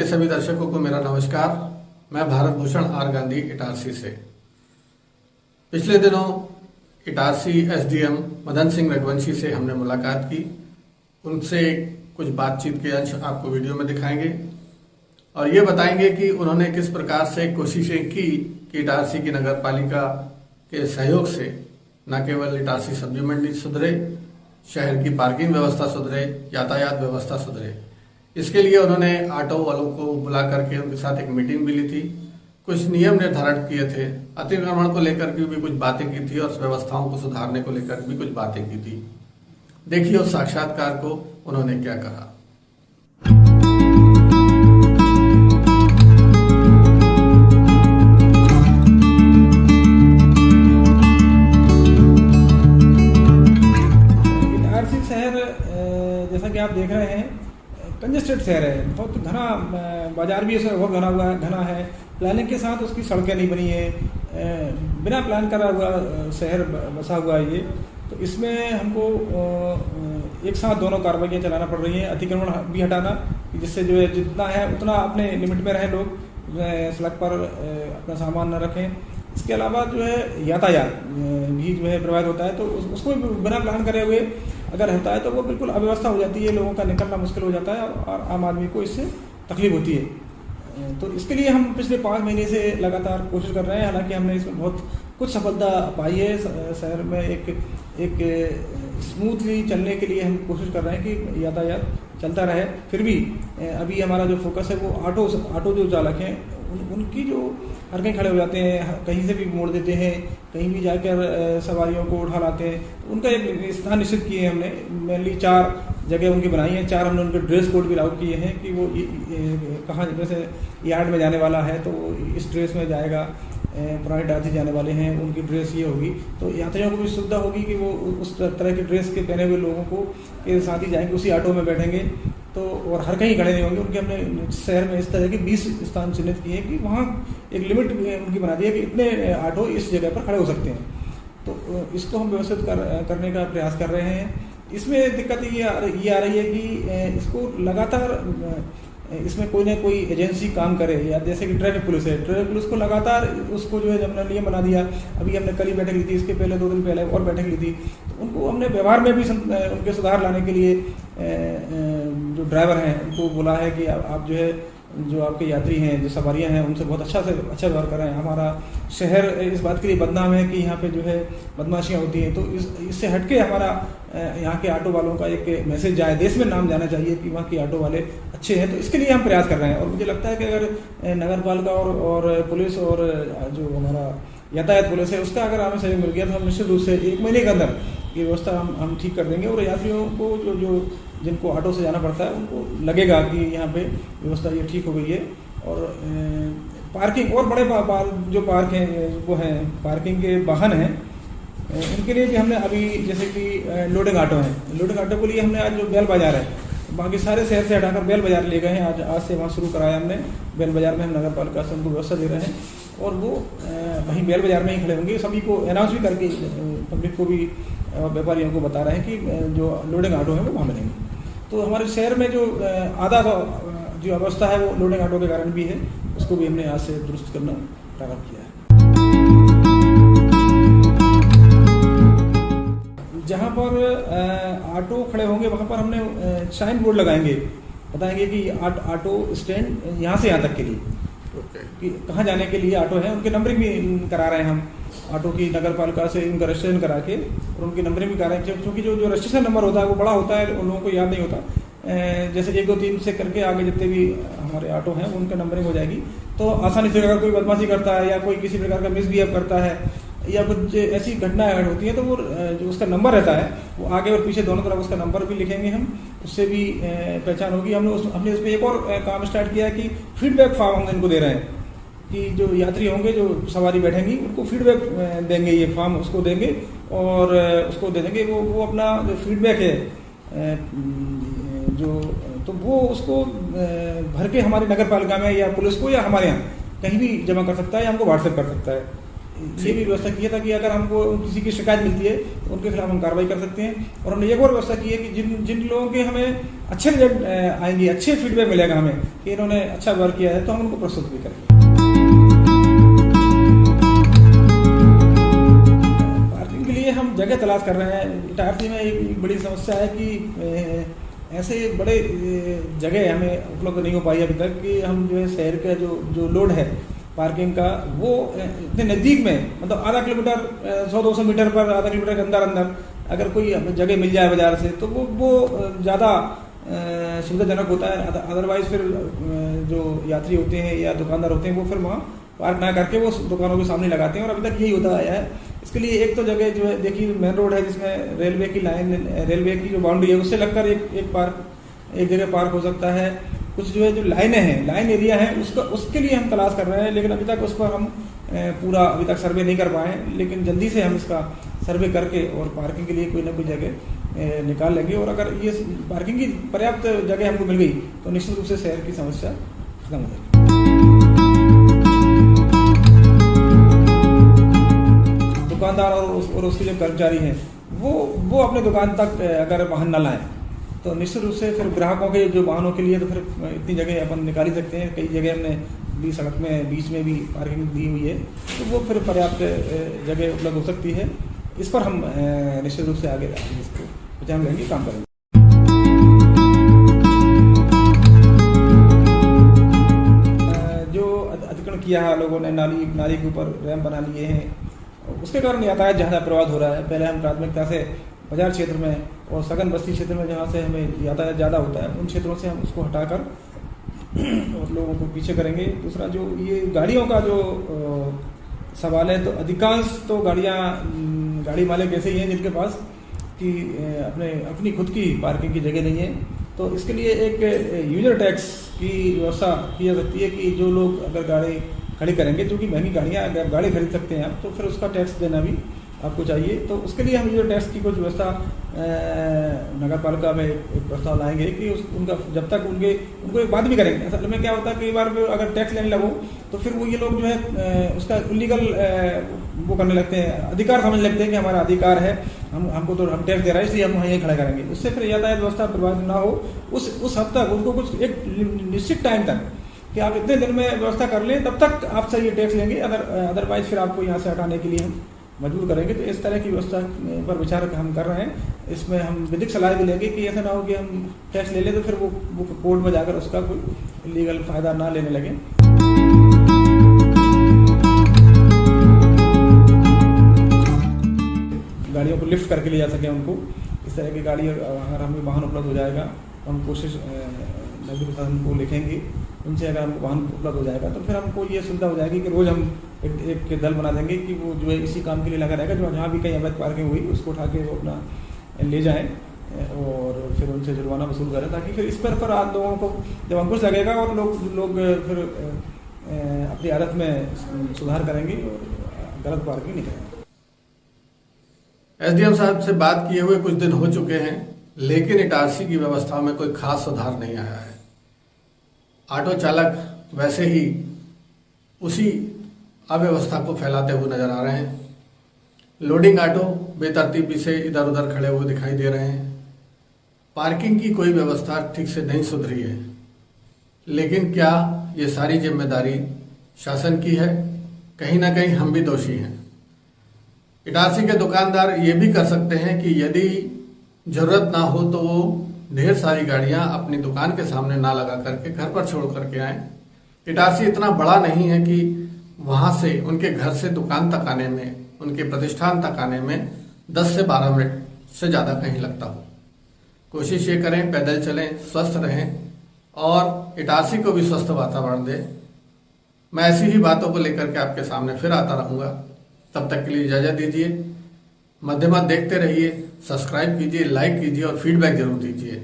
सभी दर्शकों को मेरा नमस्कार। मैं भारत भूषण आर गांधी इटारसी से। पिछले दिनों इटारसी एसडीएम मदन सिंह रघुवंशी से हमने मुलाकात की। उनसे कुछ बातचीत के अंश आपको वीडियो में दिखाएंगे और ये बताएंगे कि उन्होंने किस प्रकार से कोशिशें की कि इटारसी की नगर पालिका के सहयोग से न केवल इटारसी सब्जी मंडी सुधरे, शहर की पार्किंग व्यवस्था सुधरे, यातायात व्यवस्था सुधरे। इसके लिए उन्होंने ऑटो वालों को बुला करके उनके साथ एक मीटिंग भी ली थी, कुछ नियम निर्धारित किए थे, अतिक्रमण को लेकर के भी कुछ बातें की थी और व्यवस्थाओं को सुधारने को लेकर भी कुछ बातें की थी। देखिए उस साक्षात्कार को उन्होंने क्या कहा। इटारसी शहर जैसा कि आप देख रहे हैं कंजेस्टेड शहर है, बहुत घना बाजार भी है, बहुत घना है। प्लानिंग के साथ उसकी सड़कें नहीं बनी है, बिना प्लान करा हुआ शहर बसा हुआ है ये। तो इसमें हमको एक साथ दोनों कार्रवाइयाँ चलाना पड़ रही हैं। अतिक्रमण भी हटाना, जिससे जो है जितना है उतना अपने लिमिट में रहें, लोग सड़क पर अपना सामान न रखें। इसके अलावा जो है यातायात भी जो है प्रभावित होता है, तो उसको बिना प्लान करे हुए अगर होता है तो वो बिल्कुल अव्यवस्था हो जाती है, लोगों का निकलना मुश्किल हो जाता है और आम आदमी को इससे तकलीफ होती है। तो इसके लिए हम पिछले 5 महीने से लगातार कोशिश कर रहे हैं। हालांकि हमने इसमें बहुत कुछ सफलता पाई है। शहर में एक स्मूथली चलने के लिए हम कोशिश कर रहे हैं कि यातायात चलता रहे। फिर भी अभी हमारा जो फोकस है वो ऑटो जो चालक हैं उनकी जो हर कहीं खड़े हो जाते हैं, कहीं से भी मोड़ देते हैं, कहीं भी जाकर सवारियों को उठा लाते हैं। तो उनका एक स्थान निश्चित किए हैं हमने। मेनली 4 जगह उनकी बनाई हैं। 4 हमने उनके ड्रेस कोड भी लागू किए हैं कि वो कहाँ, जैसे यार्ड में जाने वाला है तो वो इस ड्रेस में जाएगा, पुराने इटारसी जाने वाले हैं उनकी ड्रेस ये होगी। तो यात्रियों को भी सुविधा होगी कि वो उस तरह के ड्रेस के पहने हुए लोगों को के साथ ही जाएंगे, उसी ऑटो में बैठेंगे। तो और हर कहीं खड़े नहीं होंगे। उनके हमने शहर में इस तरह के 20 स्थान चिन्हित किए कि वहाँ एक लिमिट उनकी बना दी है कि इतने ऑटो इस जगह पर खड़े हो सकते हैं। तो इसको हम व्यवस्थित करने का प्रयास कर रहे हैं। इसमें दिक्कत ये आ रही है कि इसको लगातार इसमें कोई ना कोई एजेंसी काम करे, या जैसे कि ट्रैफिक पुलिस है, ट्रैफिक पुलिस को लगातार उसको जो है हमने नियम बना दिया। अभी हमने कल ही बैठक ली थी, इसके पहले 2 दिन पहले और बैठक ली थी। तो उनको हमने व्यवहार में भी उनके सुधार लाने के लिए जो ड्राइवर हैं उनको बोला है कि आप जो है जो आपके यात्री हैं, जो सवारियां हैं, उनसे बहुत अच्छा व्यवहार करें। हमारा शहर इस बात के लिए बदनाम है कि यहाँ पे जो है बदमाशियाँ होती हैं। तो इससे हटके हमारा यहाँ के ऑटो वालों का एक मैसेज जाए, देश में नाम जाना चाहिए कि वहाँ के ऑटो वाले अच्छे हैं। तो इसके लिए हम प्रयास कर रहे हैं। और मुझे लगता है कि अगर नगर पालिका और पुलिस और जो हमारा यातायात पुलिस है उसका अगर हमें सहयोग मिल गया तो हम निश्चित रूप से 1 महीने के अंदर ये व्यवस्था हम ठीक कर देंगे। और यात्रियों को जो जिनको ऑटो से जाना पड़ता है उनको लगेगा कि यहाँ पे व्यवस्था ये ठीक हो गई है। और पार्किंग और बड़े जो पार्क हैं वो हैं, पार्किंग के वाहन हैं, उनके लिए भी हमने अभी जैसे कि लोडिंग ऑटो हैं, लोडिंग ऑटो के लिए हमने आज जो बेल बाजार है, बाकी सारे शहर से हटाकर बेल बाजार ले गए हैं। आज से वहाँ शुरू कराया हमने। बेल बाजार में हम नगर पालिका से उनको व्यवस्था दे रहे हैं और वो वहीं बेल बाजार में ही खड़े होंगे। सभी को अनाउंस भी करके पब्लिक को भी व्यापारियों को बता रहे हैं कि जो लोडिंग ऑटो है वो वहाँ मिलेंगे। तो हमारे शहर में जो आधा जो अवस्था है वो लोडिंग ऑटो के कारण भी है, उसको भी हमने आज से दुरुस्त करना प्रारंभ किया है। जहाँ पर ऑटो खड़े होंगे वहाँ पर हमने साइन बोर्ड लगाएंगे, बताएंगे कि ऑटो स्टैंड यहाँ से यहाँ तक के लिए कि कहाँ जाने के लिए ऑटो है। उनके नंबरिंग भी करा रहे हैं हम ऑटो की, नगर पालिका से उनका रजिस्ट्रेशन करा के और उनकी नंबरिंग भी करा रहे हैं। क्योंकि जो रजिस्ट्रेशन नंबर होता है वो बड़ा होता है, उन लोगों को याद नहीं होता। जैसे 1 2 3 से करके आगे जितने भी हमारे ऑटो हैं उनका नंबरिंग हो जाएगी। तो आसानी से अगर कोई बदमाशी करता है या कोई किसी प्रकार का मिसबिहेव करता है या कुछ ऐसी घटनाएं होती हैं तो वो जो उसका नंबर रहता है वो आगे और पीछे दोनों तरफ उसका नंबर भी लिखेंगे हम, उससे भी पहचान होगी। हमने उस पर एक और काम स्टार्ट किया है कि फीडबैक फॉर्म हम इनको दे रहे हैं कि जो यात्री होंगे, जो सवारी बैठेंगी, उनको फीडबैक देंगे, ये फॉर्म उसको देंगे और उसको दे देंगे। वो अपना जो फीडबैक है जो तो वो उसको भर के हमारी नगर पालिका में या पुलिस को या हमारे यहाँ कहीं भी जमा कर सकता है या हमको व्हाट्सएप कर सकता है। ये भी व्यवस्था की है ताकि अगर हमको किसी की शिकायत मिलती है तो उनके खिलाफ हम कार्रवाई कर सकते हैं। और हमने एक और व्यवस्था की है कि जिन जिन लोगों के हमें अच्छे रिजल्ट आएंगे, अच्छे फीडबैक मिलेगा हमें कि इन्होंने अच्छा वर्क किया है, तो हम उनको प्रस्तुत भी करेंगे। पार्किंग के लिए हम जगह तलाश कर रहे हैं। इटारसी में एक बड़ी समस्या है कि ऐसे बड़े जगह हमें उपलब्ध नहीं हो पाई अभी तक कि हम जो है शहर का जो लोड है पार्किंग का, वो इतने नज़दीक में, मतलब आधा किलोमीटर 100-200 मीटर पर, आधा किलोमीटर के अंदर अंदर अगर कोई जगह मिल जाए बाजार से तो वो ज़्यादा सुविधाजनक होता है। अदरवाइज फिर जो यात्री होते हैं या दुकानदार होते हैं वो फिर वहाँ पार्क ना करके वो दुकानों के सामने लगाते हैं, और अभी तक यही होता आया है। इसके लिए एक तो जगह जो है, देखिए मेन रोड है जिसमें रेलवे की लाइन, रेलवे की जो बाउंड्री है उससे लगकर एक जगह पार्क हो सकता है। कुछ जो है जो लाइनें हैं, लाइन एरिया है, उसके लिए हम तलाश कर रहे हैं, लेकिन अभी तक उस पर हम पूरा अभी तक सर्वे नहीं कर पाए, लेकिन जल्दी से हम इसका सर्वे करके और पार्किंग के लिए कोई ना कोई जगह निकाल लेंगे। और अगर ये पार्किंग की पर्याप्त जगह हमको मिल गई तो निश्चित रूप से शहर की समस्या खत्म हो जाएगी। दुकानदार और उसके जो कर्मचारी हैं वो अपने दुकान तक अगर वाहन न लाएं तो निश्चित रूप से फिर ग्राहकों के जो वाहनों के लिए तो फिर इतनी जगह अपन निकाल ही सकते हैं। कई जगह हमने सड़क में बीच में भी पार्किंग दी हुई है, तो वो फिर पर्याप्त जगह उपलब्ध हो सकती है। इस पर हम निश्चित रूप से आगे इसको ध्यान देंगे, काम करेंगे। जो अतिक्रमण किया है लोगों ने, नाली के ऊपर रैंप बना लिए हैं, उसके कारण यातायात ज़्यादा प्रभावित हो रहा है। पहले हम प्राथमिकता से बाजार क्षेत्र में और सघन बस्ती क्षेत्र में जहाँ से हमें यातायात ज़्यादा होता है उन क्षेत्रों से हम उसको हटाकर और लोगों को पीछे करेंगे। दूसरा जो ये गाड़ियों का जो सवाल है, तो अधिकांश तो गाड़ी मालिक ऐसे ही हैं जिनके पास कि अपनी खुद की पार्किंग की जगह नहीं है। तो इसके लिए एक यूजर टैक्स की व्यवस्था की जा सकती है कि जो लोग अगर गाड़ी खड़ी करेंगे, जो कि महंगी गाड़ियाँ अगर गाड़ी खरीद सकते हैं आप, तो फिर उसका टैक्स देना भी आपको चाहिए। तो उसके लिए हम यूजर टैक्स की कुछ व्यवस्था नगर पालिका में एक प्रस्ताव लाएंगे कि उनका जब तक उनको एक बात भी करेंगे। असल में क्या होता है, कई बार अगर टैक्स लेने लगो तो फिर वो ये लोग जो है उसका इलीगल वो करने लगते हैं, अधिकार समझ लगते हैं कि हमारा अधिकार है, हमको तो हम टैक्स दे रहे हैं इसलिए हम वहाँ यहीं खड़ा करेंगे। उससे फिर यातायात व्यवस्था प्रभावित ना हो, उस हद तक उनको कुछ एक निश्चित टाइम तक कि आप इतने दिन में व्यवस्था कर लें, तब तक आपसे ये टैक्स लेंगे, अदरवाइज फिर आपको यहाँ से हटाने के लिए हम मजबूर करेंगे। तो इस तरह की व्यवस्था पर विचार हम कर रहे हैं। इसमें हम विधिक सलाह भी लेंगे कि ऐसा ना हो कि हम टैक्स ले लें तो फिर वो कोर्ट में जाकर उसका कोई लीगल फायदा ना लेने लगे। गाड़ियों को लिफ्ट करके ले जा सकें उनको, इस तरह की गाड़ी अगर हमें वाहन उपलब्ध हो जाएगा तो हम कोशिश नगरीय प्रशासन को लिखेंगे, उनसे अगर हमको वाहन उपलब्ध हो जाएगा तो फिर हमको ये सुविधा हो जाएगी कि रोज़ हम एक दल बना देंगे कि वो जो है इसी काम के लिए लगा रहेगा। जो जहाँ भी कहीं अवैध पार्किंग हुई उसको उठा के वो अपना ले जाएं और फिर उनसे जुर्माना वसूल करें, ताकि फिर इस पर आप लोगों को जब अंकुश लगेगा और लोग फिर अपनी आदत में सुधार करेंगे और गलत पार्किंग नहीं करेंगे। एसडीएम साहब से बात किए हुए कुछ दिन हो चुके हैं, लेकिन इटारसी की व्यवस्था में कोई खास सुधार नहीं आया है। ऑटो चालक वैसे ही उसी अव्यवस्था को फैलाते हुए नजर आ रहे हैं। लोडिंग ऑटो बेतरतीबी से इधर उधर खड़े हुए दिखाई दे रहे हैं। पार्किंग की कोई व्यवस्था ठीक से नहीं सुधरी है। लेकिन क्या ये सारी जिम्मेदारी शासन की है? कहीं ना कहीं हम भी दोषी हैं। इटारसी के दुकानदार ये भी कर सकते हैं कि यदि जरूरत ना हो तो वो ढेर सारी गाड़ियां अपनी दुकान के सामने ना लगा करके घर पर छोड़ करके आए। इटारसी इतना बड़ा नहीं है कि वहां से उनके घर से दुकान तक आने में, उनके प्रतिष्ठान तक आने में 10 से 12 मिनट से ज़्यादा कहीं लगता हो। कोशिश ये करें पैदल चलें, स्वस्थ रहें और इटारसी को भी स्वस्थ वातावरण दें। मैं ऐसी ही बातों को लेकर के आपके सामने फिर आता रहूँगा। तब तक के लिए इजाज़त दीजिए। मध्य मध्य देखते रहिए, सब्सक्राइब कीजिए, लाइक कीजिए और फीडबैक जरूर दीजिए।